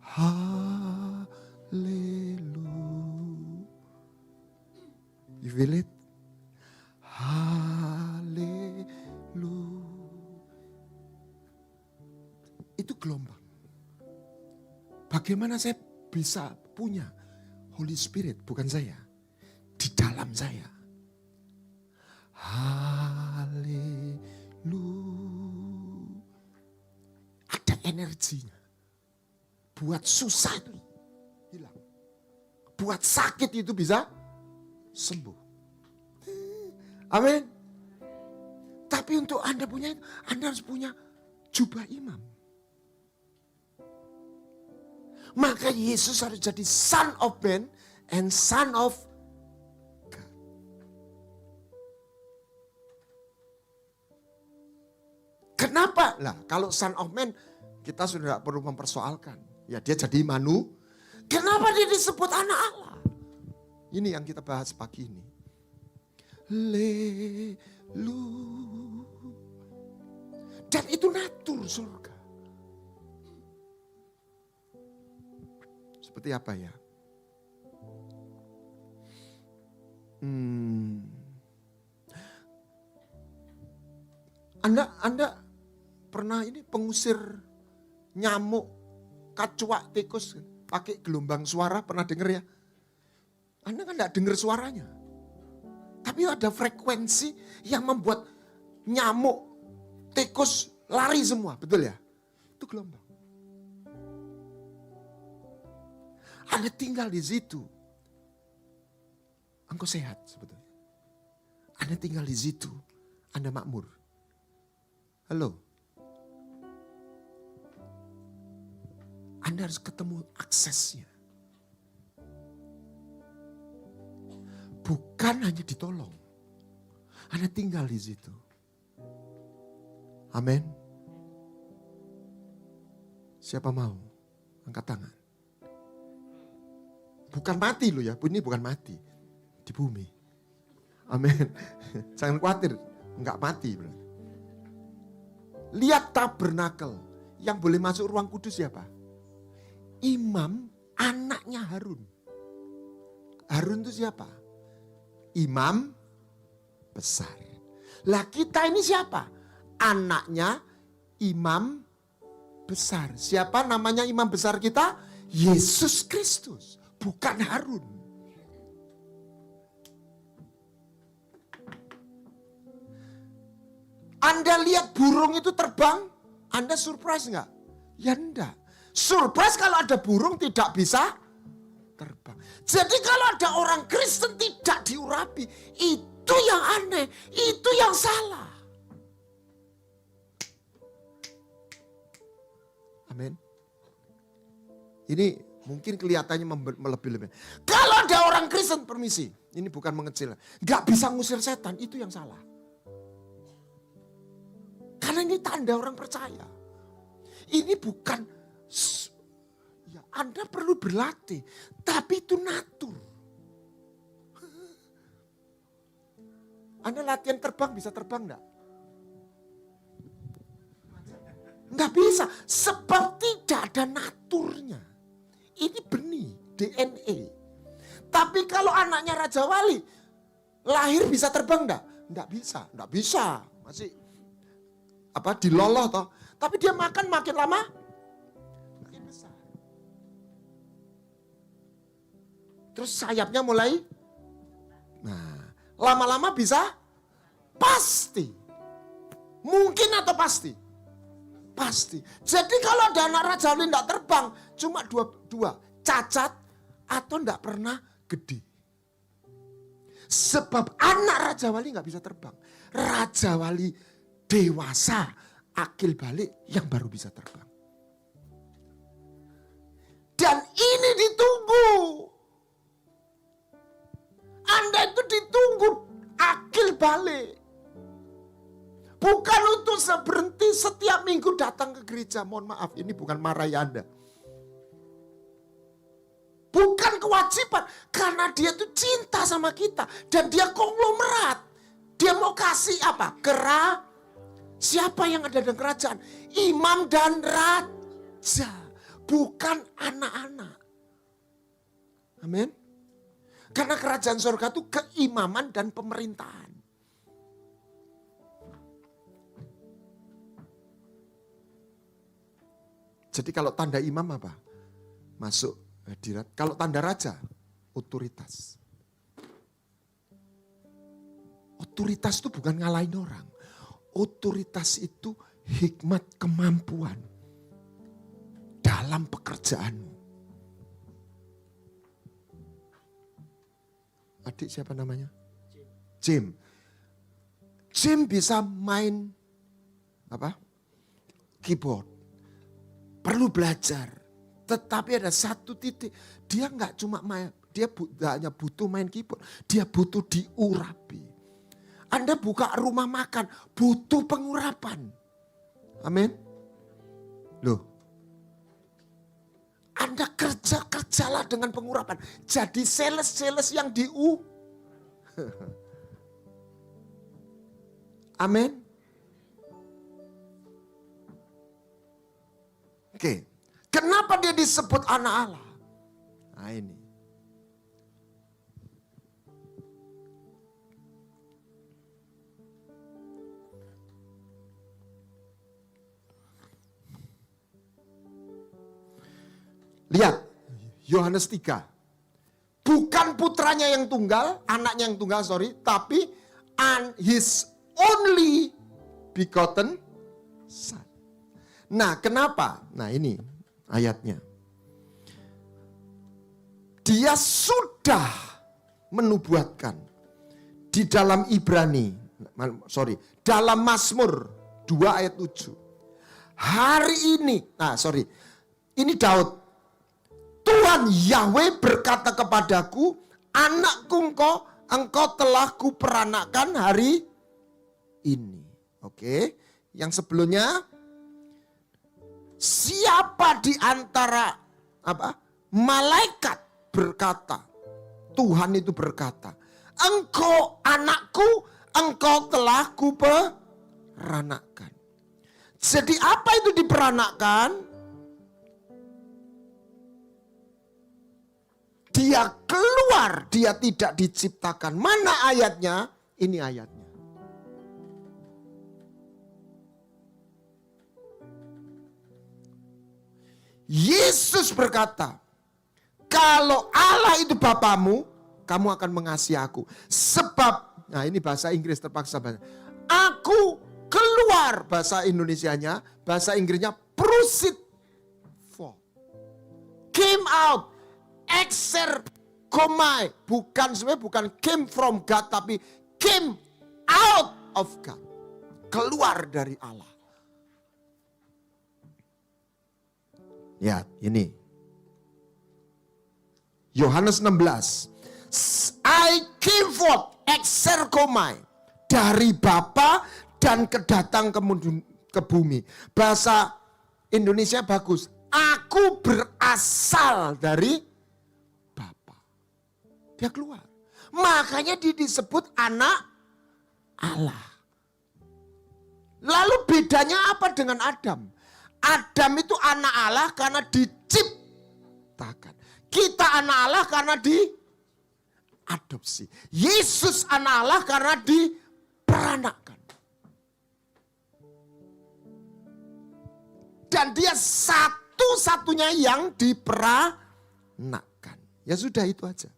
Haleluya. You feel it? Haleluya. Itu gelombang. Bagaimana saya bisa punya Holy Spirit, bukan saya. Di dalam saya. Haleluya. Ada energinya. Buat susah itu hilang. Buat sakit itu bisa sembuh. Amin. Tapi untuk Anda punya itu, Anda harus punya jubah imam. Maka Yesus harus jadi Son of Man and Son of God. Kenapa? Lah, kalau Son of Man kita sudah tidak perlu mempersoalkan. Ya dia jadi Kenapa dia disebut anak Allah? Ini yang kita bahas pagi ini. Dan itu natur surga. Seperti apa ya? Anda pernah ini pengusir nyamuk, kacuak, tikus pakai gelombang suara, pernah dengar ya? Anda kan tidak dengar suaranya. Tapi ada frekuensi yang membuat nyamuk, tikus lari semua, betul ya? Itu gelombang. Anda tinggal di situ, engkau sehat sebetulnya. Anda tinggal di situ, Anda makmur. Halo. Anda harus ketemu aksesnya. Bukan hanya ditolong. Anda tinggal di situ. Amin. Siapa mau? Angkat tangan. Bukan mati loh ya, ini bukan mati. Di bumi. Amin. Jangan khawatir, enggak mati. Lihat tabernakel. Yang boleh masuk ruang kudus siapa? Imam, anaknya Harun. Harun itu siapa? Imam besar. Lah kita ini siapa? Anaknya imam besar. Siapa namanya imam besar kita? Yesus Kristus. Bukan Harun. Anda lihat burung itu terbang, Anda surprise enggak? Ya enggak. Surprise kalau ada burung tidak bisa terbang. Jadi kalau ada orang Kristen tidak diurapi, itu yang aneh, itu yang salah. Amin. Ini mungkin kelihatannya melebih-lebih. Kalau ada orang Kristen, permisi, ini bukan mengecil, nggak bisa ngusir setan, itu yang salah. Karena ini tanda orang percaya. Ini bukan, ya Anda perlu berlatih, tapi itu natur. Anda latihan terbang, bisa terbang enggak? Enggak bisa, sebab tidak ada naturnya. Ini benih, DNA. Tapi kalau anaknya Raja Wali, lahir bisa terbang enggak? Enggak bisa. Masih diloloh toh. Tapi dia makan makin lama, makin besar. Terus sayapnya mulai, nah lama-lama bisa, pasti. Mungkin atau pasti? Pasti. Jadi kalau ada anak Raja Wali enggak terbang, cuma dua, cacat atau enggak pernah gede. Sebab anak Raja Wali enggak bisa terbang. Raja Wali dewasa, akil balik yang baru bisa terbang. Dan ini ditunggu. Anda itu ditunggu akil balik. Bukan untuk berhenti setiap minggu datang ke gereja. Mohon maaf, ini bukan marahi Anda. Bukan kewajiban. Karena dia tuh cinta sama kita. Dan dia konglomerat. Dia mau kasih apa? Siapa yang ada dalam kerajaan? Imam dan raja. Bukan anak-anak. Amin. Karena kerajaan surga itu keimaman dan pemerintahan. Jadi kalau tanda imam apa? Masuk hadirat. Kalau tanda raja, otoritas. Otoritas itu bukan ngalahin orang. Otoritas itu hikmat kemampuan dalam pekerjaanmu. Adik siapa namanya? Jim. Jim bisa main keyboard. Perlu belajar. Tetapi ada satu titik, dia nggak cuma main, dia hanya butuh main keyboard, dia butuh diurapi. Anda buka rumah makan, butuh pengurapan. Amin. Loh. Anda kerjalah dengan pengurapan. Jadi sales yang Amin. Oke. Kenapa dia disebut anak Allah? Nah ini. Lihat, Yohanes 3. Bukan putranya yang tunggal, anaknya yang tunggal, tapi his only begotten son. Nah, kenapa? Nah, ini ayatnya. Dia sudah menubuatkan di dalam dalam Mazmur 2 ayat 7. Hari ini, ini Daud. Tuhan Yahweh berkata kepadaku, anakku engkau telah kuperanakkan hari ini. Oke, yang sebelumnya, siapa di antara malaikat berkata, Tuhan itu berkata, engkau anakku, engkau telah kuperanakkan. Jadi apa itu diperanakkan? Dia keluar, dia tidak diciptakan. Mana ayatnya? Ini ayatnya. Yesus berkata, kalau Allah itu Bapamu, kamu akan mengasihi aku. Sebab, nah ini bahasa Inggris terpaksa. Aku keluar, bahasa Indonesianya, bahasa Inggrisnya proceed for. Came out. Exergomai, bukan came from God, tapi came out of God, keluar dari Allah. Ya, ini Yohanes 16. I came forth, exergomai, dari Bapa dan kedatang ke bumi. Bahasa Indonesia bagus. Aku berasal dari dia keluar. Makanya dia disebut anak Allah. Lalu bedanya apa dengan Adam? Adam itu anak Allah karena diciptakan. Kita anak Allah karena diadopsi. Yesus anak Allah karena diperanakkan. Dan dia satu-satunya yang diperanakkan. Ya sudah, itu aja.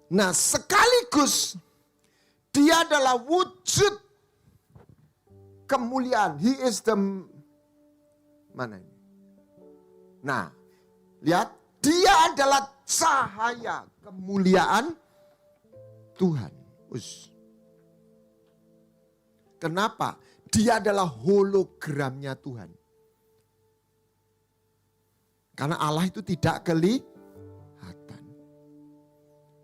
Nah, sekaligus dia adalah wujud kemuliaan. He is the mana ini? Nah, lihat, dia adalah cahaya kemuliaan Tuhan. Kenapa? Dia adalah hologramnya Tuhan. Karena Allah itu tidak kelihatan.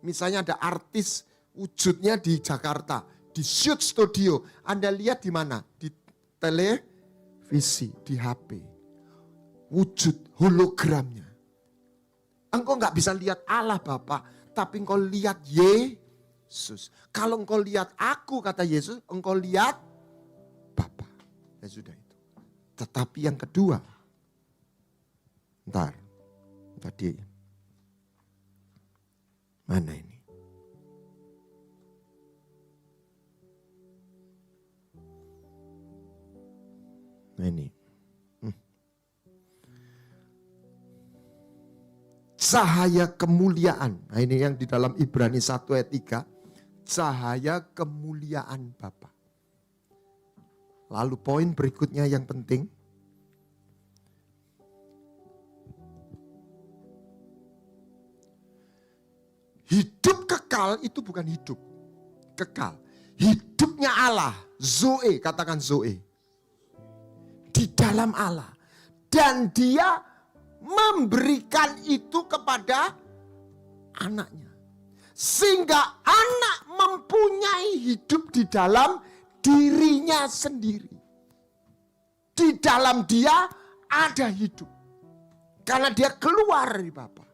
Misalnya ada artis wujudnya di Jakarta, di shoot studio. Anda lihat di mana? Di televisi, di HP. Wujud hologramnya. Engkau nggak bisa lihat Allah Bapa, tapi engkau lihat Yesus. Kalau engkau lihat aku, kata Yesus, engkau lihat Bapa. Ya sudah itu. Tetapi yang kedua, tadi mana ini? Nah ini. Cahaya kemuliaan. Nah ini yang di dalam Ibrani 1 ayat 3. Cahaya kemuliaan Bapa. Lalu poin berikutnya yang penting. Hidup kekal itu bukan hidup kekal. Hidupnya Allah. Zoe, katakan Zoe. Di dalam Allah. Dan dia memberikan itu kepada anaknya. Sehingga anak mempunyai hidup di dalam dirinya sendiri. Di dalam dia ada hidup. Karena dia keluar dari Bapa.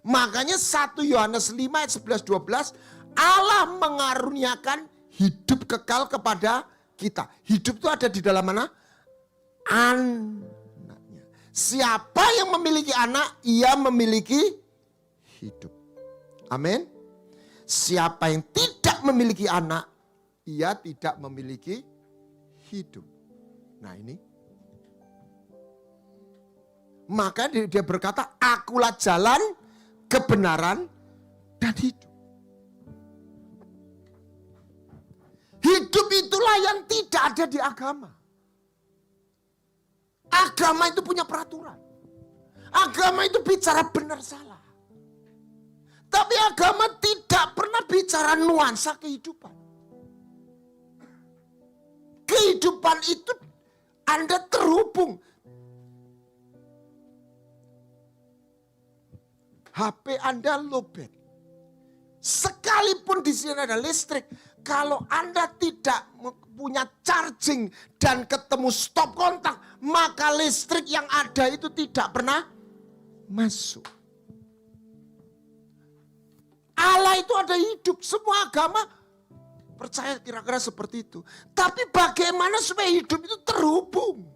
Makanya 1 Yohanes 5 ayat 11-12. Allah mengaruniakan hidup kekal kepada kita. Hidup itu ada di dalam mana? Anaknya. Siapa yang memiliki anak, ia memiliki hidup. Amin. Siapa yang tidak memiliki anak, ia tidak memiliki hidup. Nah ini. Maka dia berkata, akulah jalan, kebenaran, dan hidup. Hidup itulah yang tidak ada di agama. Agama itu punya peraturan. Agama itu bicara benar salah. Tapi agama tidak pernah bicara nuansa kehidupan. Kehidupan itu Anda terhubung. HP Anda lowbat. Sekalipun di sini ada listrik, kalau Anda tidak punya charging dan ketemu stop kontak, maka listrik yang ada itu tidak pernah masuk. Allah itu ada hidup, semua agama percaya kira-kira seperti itu. Tapi bagaimana supaya hidup itu terhubung,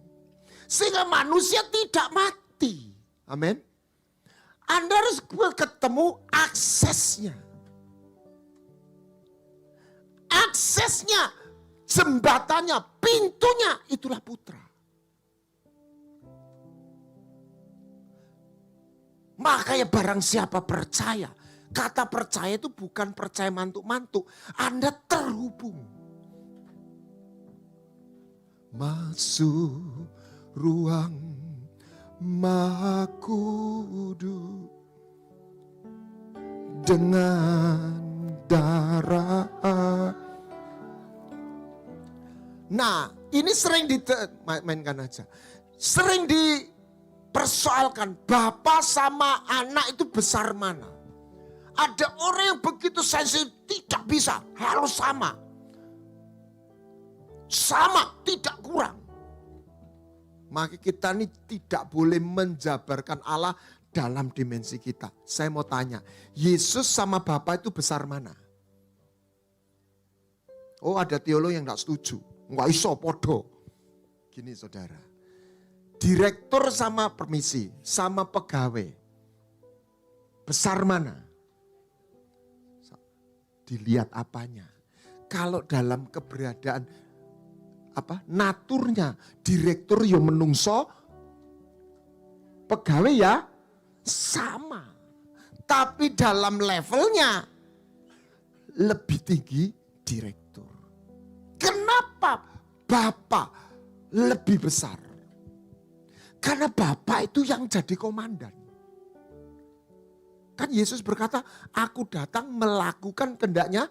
sehingga manusia tidak mati. Amin. Anda harus ketemu aksesnya. Aksesnya, jembatannya, pintunya, itulah putra. Makanya barang siapa percaya, kata percaya itu bukan percaya mantuk-mantuk. Anda terhubung. Masuk ruang Maha Kudus dengan darah. Nah, ini sering mainkan aja. Sering dipersoalkan, Bapa sama anak itu besar mana? Ada orang yang begitu sensitif, tidak bisa, harus sama. Sama, tidak kurang. Maka kita ini tidak boleh menjabarkan Allah dalam dimensi kita. Saya mau tanya, Yesus sama Bapa itu besar mana? Oh, ada teolog yang tidak setuju. Nggak iso podo. Gini saudara. Direktur sama permisi, sama pegawai. Besar mana? Dilihat apanya. Kalau dalam keberadaan naturnya, direktur ya menungso, pegawai ya sama. Tapi dalam levelnya lebih tinggi direktur. Kenapa Bapak lebih besar? Karena Bapak itu yang jadi komandan. Kan Yesus berkata, aku datang melakukan kehendaknya.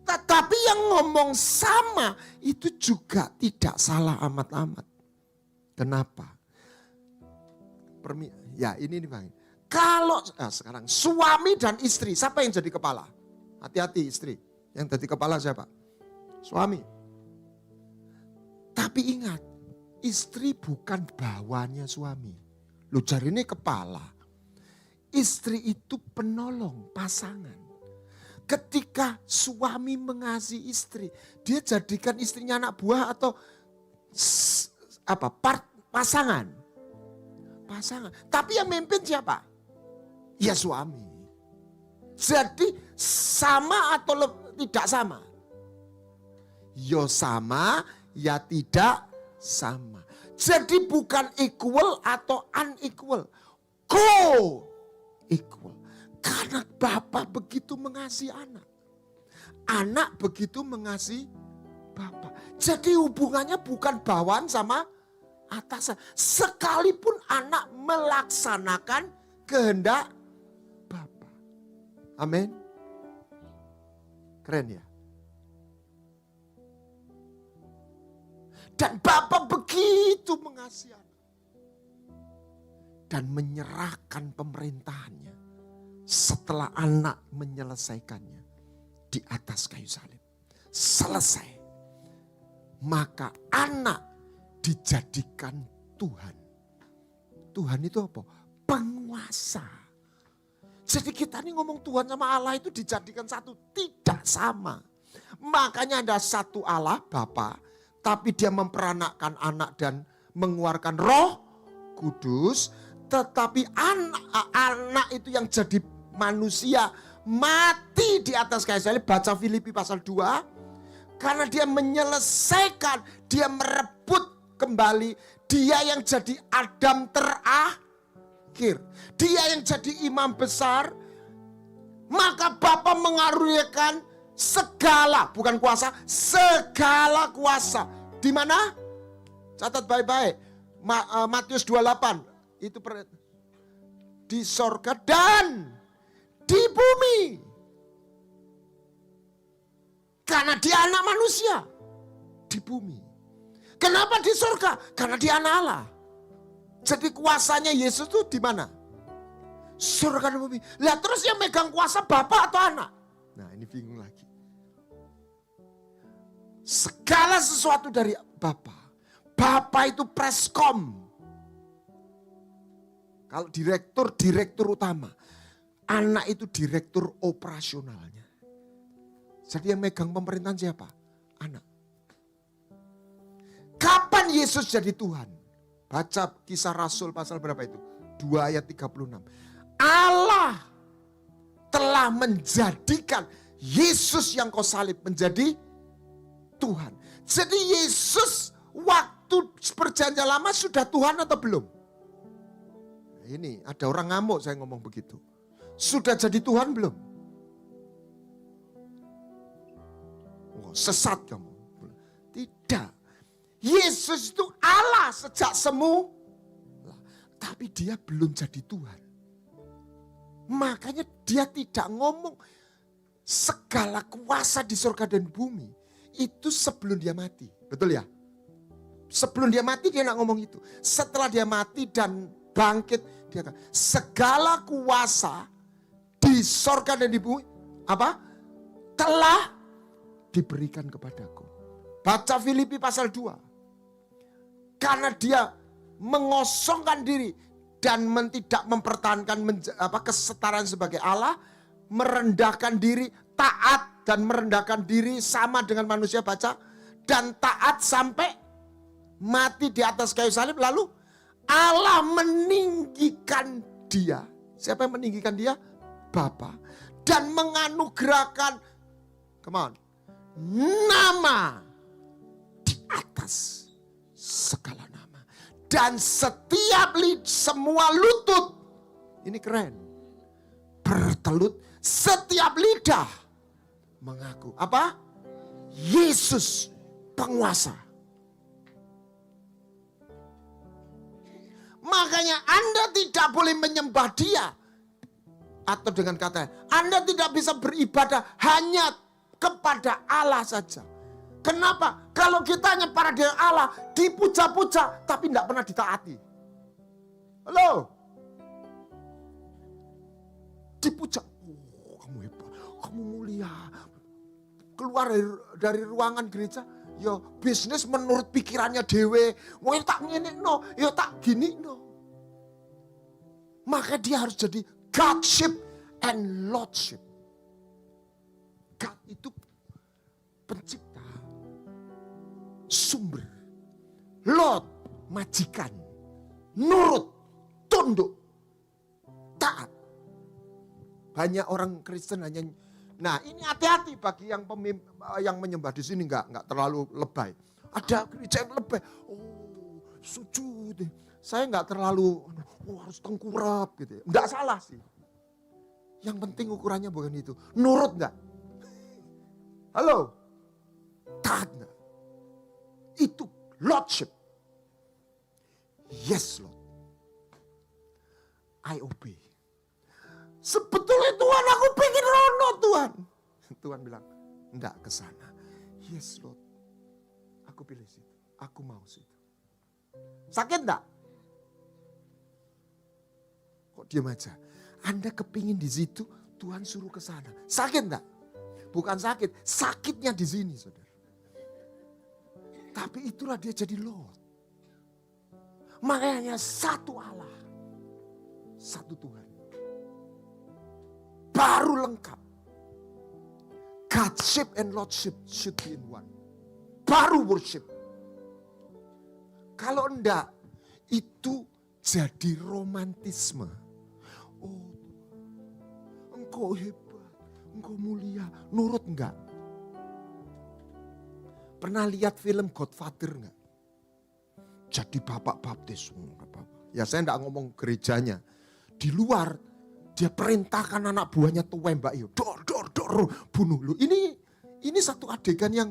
Tetapi yang ngomong sama itu juga tidak salah amat-amat. Kenapa? Ya ini nih Bang. Kalau sekarang suami dan istri, siapa yang jadi kepala? Hati-hati istri. Yang jadi kepala siapa? Suami. Tapi ingat, istri bukan bawaannya suami. Lu cari ini kepala. Istri itu penolong pasangan. Ketika suami mengasihi istri, dia jadikan istrinya anak buah atau pasangan. Pasangan. Tapi yang memimpin siapa? Ya suami. Jadi sama atau tidak sama? yo sama, ya tidak sama. Jadi bukan equal atau unequal. Co-equal. Karena Bapa begitu mengasihi anak. Anak begitu mengasihi Bapa. Jadi hubungannya bukan bawahan sama atasan. Sekalipun anak melaksanakan kehendak Bapa. Amin. Keren ya. Dan Bapa begitu mengasihi anak. Dan menyerahkan pemerintahannya setelah anak menyelesaikannya di atas kayu salib. Selesai. Maka anak dijadikan Tuhan. Tuhan itu apa? Penguasa. Jadi kita ini ngomong Tuhan sama Allah itu dijadikan satu. Tidak sama. Makanya ada satu Allah, Bapa. Tapi dia memperanakkan anak dan mengeluarkan Roh Kudus. Tetapi anak itu yang jadi manusia mati di atas kayu salib. Baca Filipi pasal 2. Karena dia menyelesaikan, dia merebut kembali. Dia yang jadi Adam terakhir. Dia yang jadi imam besar. Maka Bapa mengaruniakan segala, bukan kuasa, segala kuasa. Di mana? Catat baik-baik. Matius 28. Itu di sorga dan di bumi. Karena dia anak manusia. Di bumi. Kenapa di sorga? Karena dia anak Allah. Jadi kuasanya Yesus itu di mana? Surga dan bumi. Lah terus yang megang kuasa Bapa atau anak? Nah ini bingung lagi. Segala sesuatu dari Bapa. Bapa itu preskom. Kalau direktur utama. Anak itu direktur operasionalnya. Jadi yang megang pemerintahan siapa? Anak. Kapan Yesus jadi Tuhan? Baca Kisah Rasul pasal berapa itu? 2 ayat 36. Allah telah menjadikan Yesus yang kau salib menjadi Tuhan. Jadi Yesus waktu perjanjian lama sudah Tuhan atau belum? Nah, ini ada orang ngamuk saya ngomong begitu. Sudah jadi Tuhan belum? Oh, sesat kamu. Tidak. Yesus itu Allah sejak semula. Tapi dia belum jadi Tuhan. Makanya dia tidak ngomong segala kuasa di surga dan bumi. Itu sebelum dia mati. Betul ya? Sebelum dia mati dia nak ngomong itu. Setelah dia mati dan bangkit. Dia kata, segala kuasa di surga dan di bumi. Apa? Telah diberikan kepadaku. Baca Filipi pasal 2. Karena dia mengosongkan diri. Dan tidak mempertahankan kesetaraan sebagai Allah. Merendahkan diri, taat dan merendahkan diri sama dengan manusia, baca. Dan taat sampai mati di atas kayu salib. Lalu Allah meninggikan dia. Siapa yang meninggikan dia? Bapa. Dan menganugerahkan, come on, nama di atas segala nama. Dan setiap semua lutut, ini keren, bertelut, setiap lidah mengaku. Apa? Yesus penguasa. Makanya Anda tidak boleh menyembah dia. Atau dengan kata, Anda tidak bisa beribadah hanya kepada Allah saja. Kenapa? Kalau kita hanya para dewa Allah, dipuja-puja, tapi tidak pernah ditaati. Halo? Dipuja, oh, kamu hebat, kamu mulia. Keluar dari ruangan gereja, ya bisnis menurut pikirannya dewe. Wah tak ngene no, ya tak gini no. Maka dia harus jadi Godship and Lordship. God itu pencipta, sumber, Lord, majikan, nurut, tunduk, taat. Banyak orang Kristen hanya Nah, ini hati-hati bagi yang menyembah di sini nggak terlalu lebay. Ada gereja yang lebay. Oh, sujud. Saya nggak terlalu harus tengkurap gitu. Nggak salah sih. Yang penting ukurannya bukan itu. Nurut nggak? Halo? Taat nggak? Itu lordship. Yes Lord. I obey. Sebetulnya Tuhan aku pengen rono Tuhan. Tuhan bilang, enggak ke sana. Yes Lord. Aku pilih situ. Aku mau situ. Sakit enggak? Kok diam aja? Anda kepingin di situ, Tuhan suruh ke sana. Sakit enggak? Bukan sakit, sakitnya di sini saudara. Tapi itulah dia jadi Lord. Makanya satu Allah. Satu Tuhan. Baru lengkap. Godship and Lordship should be in one. Baru worship. Kalau enggak, itu jadi romantisme. Oh, engkau hebat, engkau mulia, nurut enggak? Pernah lihat film Godfather enggak? Jadi bapak baptis. Ya saya enggak ngomong gerejanya. Di luar, dia perintahkan anak buahnya tembak, dor, bunuh lu. Ini satu adegan yang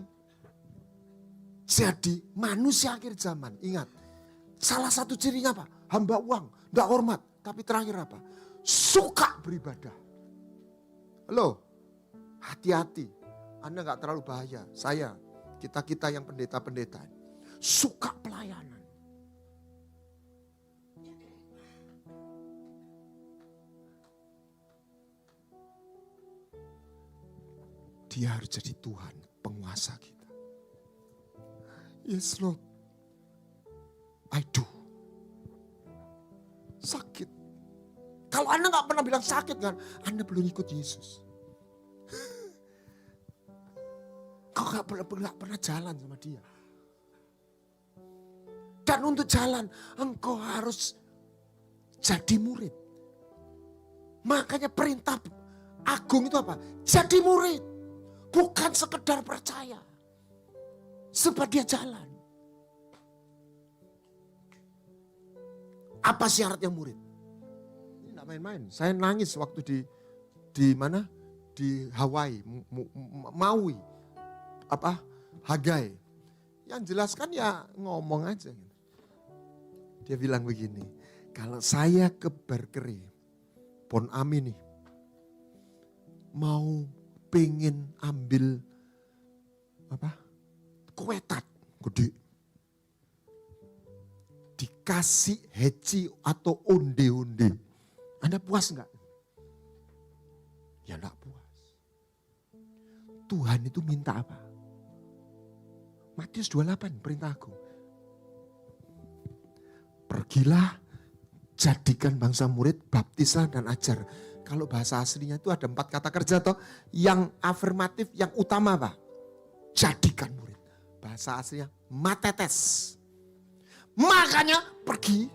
jadi manusia akhir zaman. Ingat, salah satu cirinya apa? Hamba uang, enggak hormat. Tapi terakhir apa? Suka beribadah. Halo, hati-hati. Anda enggak terlalu bahaya. Kita yang pendeta-pendeta. Suka pelayanan. Dia harus jadi Tuhan, penguasa kita. Yes Lord, I do. Sakit. Kalau Anda gak pernah bilang sakit kan, Anda belum ikut Yesus. Kau gak pernah jalan sama dia. Dan untuk jalan, engkau harus jadi murid. Makanya perintah agung itu apa? Jadi murid. Bukan sekedar percaya. Sebab dia jalan. Apa syaratnya murid? Ini enggak main-main. Saya nangis waktu di mana? Di Hawaii, Maui. Hagai. Yang jelaskan ya ngomong aja. Dia bilang begini, kalau saya ke Berkeley, Pon Ami nih, mau pengen ambil kuetat gede, dikasih heci atau onde-onde, Anda puas enggak? Ya enggak puas. Tuhan itu minta apa? Matius 28 perintah agung. Pergilah, jadikan bangsa murid, baptislah dan ajar. Kalau bahasa aslinya itu ada 4 kata kerja toh. Yang afirmatif, yang utama apa? Jadikan murid. Bahasa aslinya matetes. Makanya pergi,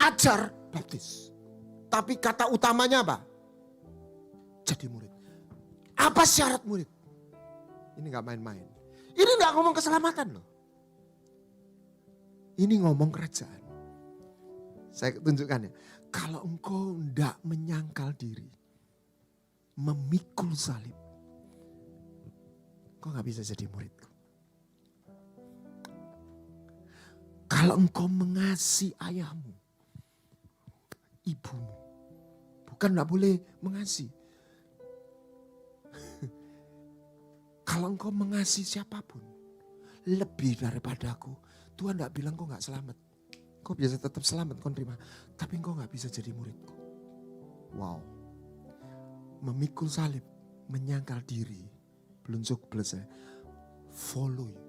ajar, baptis. Tapi kata utamanya apa? Jadi murid. Apa syarat murid? Ini gak main-main. Ini gak ngomong keselamatan loh. Ini ngomong kerajaan. Saya tunjukkan ya. Kalau engkau tidak menyangkal diri, memikul salib, engkau gak bisa jadi muridku. Kalau engkau mengasihi ayahmu, ibumu, bukan gak boleh mengasihi. Kalau engkau mengasihi siapapun, lebih daripada aku, Tuhan gak bilang kau gak selamat. Kau biasa tetap selamat, kau terima. Tapi kau gak bisa jadi muridku. Wow. Memikul salib, menyangkal diri. Belum cukup selesai. Follow you.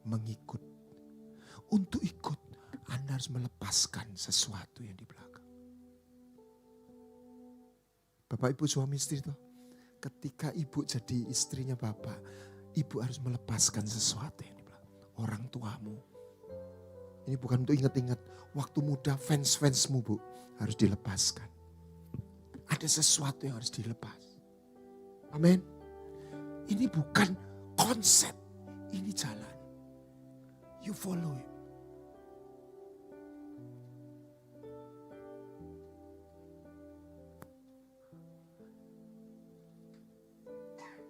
Mengikut. Untuk ikut, Anda harus melepaskan sesuatu yang di belakang. Bapak ibu suami istri itu. Ketika ibu jadi istrinya bapak, ibu harus melepaskan sesuatu yang di belakang. Orang tuamu. Ini bukan untuk ingat-ingat waktu muda fans-fansmu bu. Harus dilepaskan. Ada sesuatu yang harus dilepas. Amin. Ini bukan konsep, ini jalan. You follow him.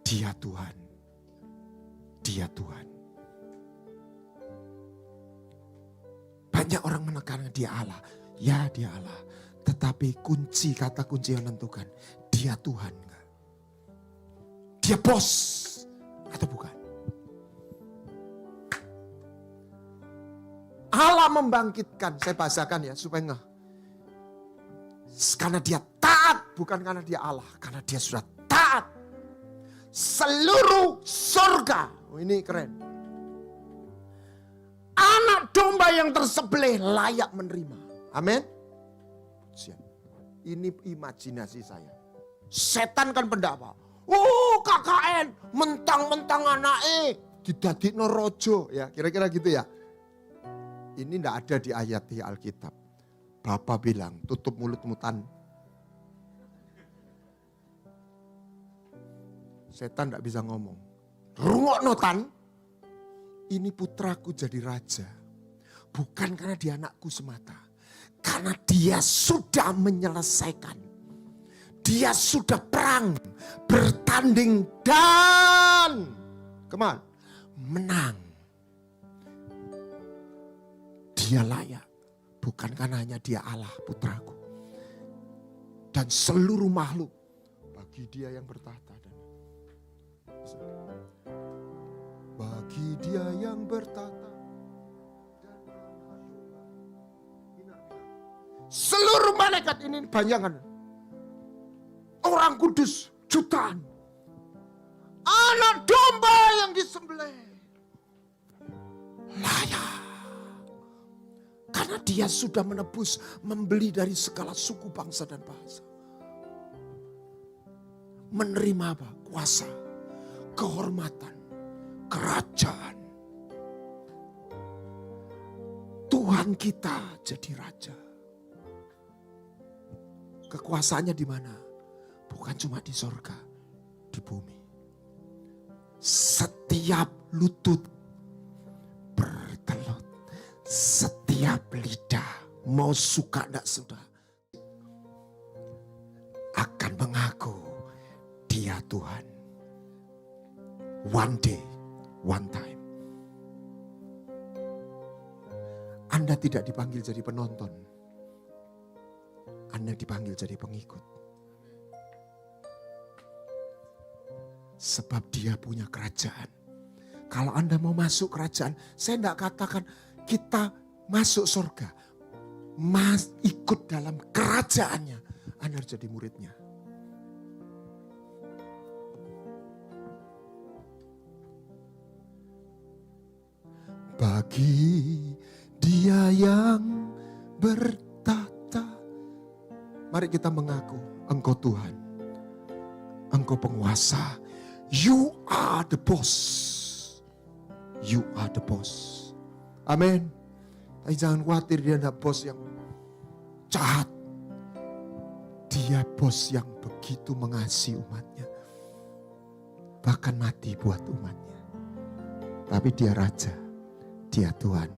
Dia Tuhan. Dia Tuhan. Banyak orang menekankan dia Allah. Ya, dia Allah. Tetapi kata kunci yang menentukan, dia Tuhan. Dia bos atau bukan? Allah membangkitkan, saya bahasakan ya supaya ngeh. Karena dia taat, bukan karena dia Allah, karena dia sudah taat. Seluruh surga, oh, ini keren. Anak domba yang tersembelih layak menerima. Amin. Ini imajinasi saya. Setan kan pendapat. KKN, mentang-mentang anake didadekno raja, ya kira-kira gitu ya. Ini tidak ada di ayat di Alkitab. Bapak bilang, tutup mulutmu Tan. Setan tidak bisa ngomong. Rungokno Tan, ini putraku jadi raja. Bukan karena dia anakku semata. Karena dia sudah menyelesaikan. Dia sudah perang, bertanding dan menang. Dia layak, bukan karena hanya dia Allah putraku. Dan seluruh makhluk bagi dia yang bertahta. Bagi dia yang bertahta. Seluruh malaikat ini bayangan. Orang kudus jutaan. Anak domba yang disembelih. Layak. Karena dia sudah menebus, membeli dari segala suku, bangsa dan bahasa. Menerima apa? Kuasa, kehormatan, kerajaan. Tuhan kita jadi raja. Kekuasaannya di mana? Bukan cuma di sorga, di bumi. Setiap lutut bertelut. Setiap lidah, mau suka tidak suka, akan mengaku dia Tuhan. One day, one time. Anda tidak dipanggil jadi penonton. Anda dipanggil jadi pengikut. Sebab dia punya kerajaan. Kalau Anda mau masuk kerajaan, saya tidak katakan kita masuk surga. Ikut dalam kerajaannya. Anda harus jadi muridnya. Bagi dia yang bertahta. Mari kita mengaku, Engkau Tuhan. Engkau penguasa. You are the boss. You are the boss. Amin. Tapi jangan khawatir, dia tidak bos yang jahat. Dia bos yang begitu mengasihi umatnya. Bahkan mati buat umatnya. Tapi dia raja. Dia Tuhan.